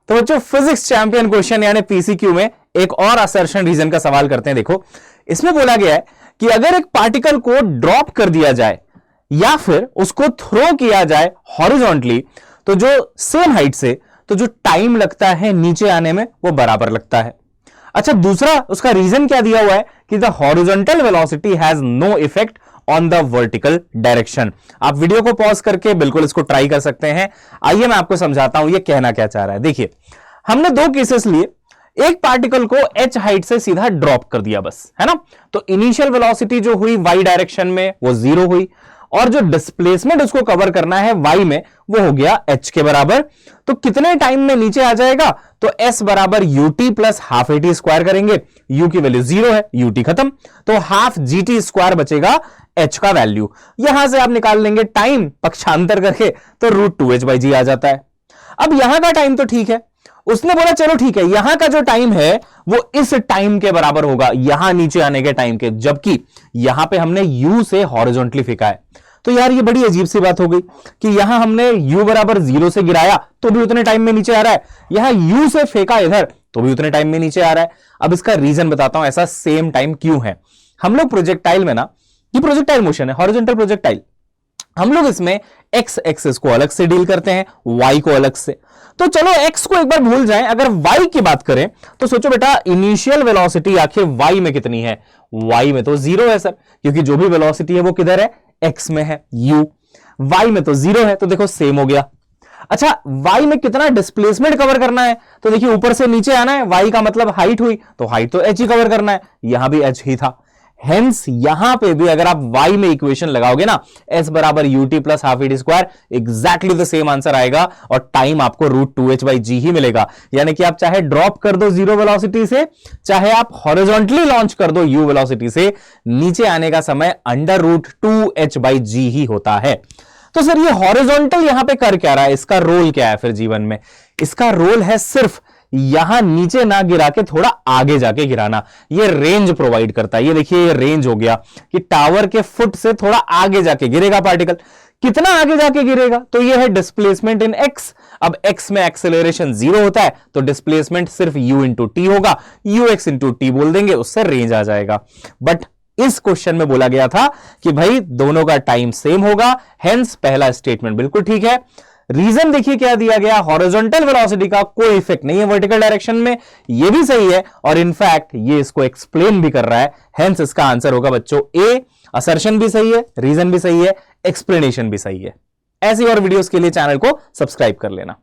तो बच्चों physics champion question यानी पीसीक्यू में एक और असर्शन रीजन का सवाल करते हैं। देखो इसमें बोला गया है कि अगर एक पार्टिकल को ड्रॉप कर दिया जाए या फिर उसको थ्रो किया जाए हॉरिजॉन्टली, तो जो सेम हाइट से तो जो टाइम लगता है नीचे आने में वो बराबर लगता है। अच्छा, दूसरा उसका रीजन क्या दिया हुआ है कि the horizontal velocity has no effect on the vertical direction. आप वीडियो को पॉज करके बिल्कुल इसको ट्राई कर सकते हैं। आइए मैं आपको समझाता हूं ये कहना क्या चाह रहा है। देखिए हमने दो केसेस लिए, एक पार्टिकल को h हाइट से सीधा ड्रॉप कर दिया बस, है ना। तो इनिशियल वेलोसिटी जो हुई y डायरेक्शन में वो 0 हुई, और जो डिस्प्लेसमेंट उसको कवर करना है y में वो हो गया h के बराबर। तो कितने टाइम में नीचे आ जाएगा, तो s बराबर ut plus half at square करेंगे, u की वैल्यू 0 है, ut खत्म, तो हाफ gt स्क्वायर बचेगा h का वैल्यू। यहां से आप निकाल लेंगे टाइम पक्षांतर करके, तो √2h/g आ जाता है। अब यहां का टाइम तो ठीक है, उसने बोला चलो ठीक है यहां का जो टाइम है वो इस टाइम के बराबर होगा यहां नीचे आने के टाइम के, जबकि यहां पे हमने u से हॉरिजॉन्टली फेंका है। तो यार ये बड़ी अजीब सी बात हो गई कि यहां हमने u बराबर 0 से गिराया तो भी उतने टाइम में नीचे आ रहा है, यहां u से फेंका इधर तो भी उतने टाइम में नीचे आ रहा है। अब इसका रीजन बताता हूं ऐसा सेम टाइम क्यों है। हम लोग प्रोजेक्टाइल में ना, ये प्रोजेक्टाइल मोशन है, हॉरिजॉन्टल प्रोजेक्टाइल, हम लोग इसमें x एक्सिस को अलग से डील करते हैं, y को अलग से। तो चलो x को एक बार भूल जाएं, अगर y की बात करें तो सोचो बेटा इनिशियल वेलोसिटी आखिर y में कितनी है, y में तो 0 है सर, क्योंकि जो भी वेलोसिटी है वो किधर है, x में है u, y में तो 0 है, तो देखो सेम हो गया। अच्छा y में कितना डिस्प्लेसमेंट कवर करना है, तो देखिए ऊपर से नीचे आना है, y का मतलब हाइट हुई, तो हाइट तो h ही कवर करना है, यहां भी h ही था। हेंस यहां पे भी अगर आप y में इक्वेशन लगाओगे ना, s बराबर ut plus half at square, exactly the same answer आएगा और टाइम आपको √2h/g ही मिलेगा। यानी कि आप चाहे ड्रॉप कर दो 0 वेलोसिटी से, चाहे आप हॉरिजॉन्टली लॉन्च कर दो u वेलोसिटी से, नीचे आने का समय √2h/g ही होता है। तो सर ये हॉरिजॉन्टल यहां पे कर क्या रहा है, इसका रोल क्या है फिर जीवन में? इसका रोल है सिर्फ यहां नीचे ना गिरा के थोड़ा आगे जाके गिराना, ये रेंज प्रोवाइड करता है। ये देखिए ये रेंज हो गया कि टावर के फुट से थोड़ा आगे जाके गिरेगा पार्टिकल। कितना आगे जाके गिरेगा, तो ये है डिस्प्लेसमेंट इन x। अब x में एक्सेलरेशन 0 होता है तो डिस्प्लेसमेंट सिर्फ u इंटू टी होगा, ux इंटू टी बोल देंगे, उससे रेंज आ जाएगा। बट इस क्वेश्चन में बोला गया था कि भाई दोनों का टाइम सेम होगा, हेंस पहला स्टेटमेंट बिल्कुल ठीक है। रीजन देखिए क्या दिया गया, हॉरिजॉन्टल वेलोसिटी का कोई इफेक्ट नहीं है वर्टिकल डायरेक्शन में, ये भी सही है, और इनफैक्ट ये इसको एक्सप्लेन भी कर रहा है, हेंस इसका आंसर होगा बच्चों ए। असर्शन भी सही है, रीजन भी सही है, एक्सप्लेनेशन भी सही है। ऐसी और वीडियोस के लिए चैनल को सब्सक्राइब कर लेना।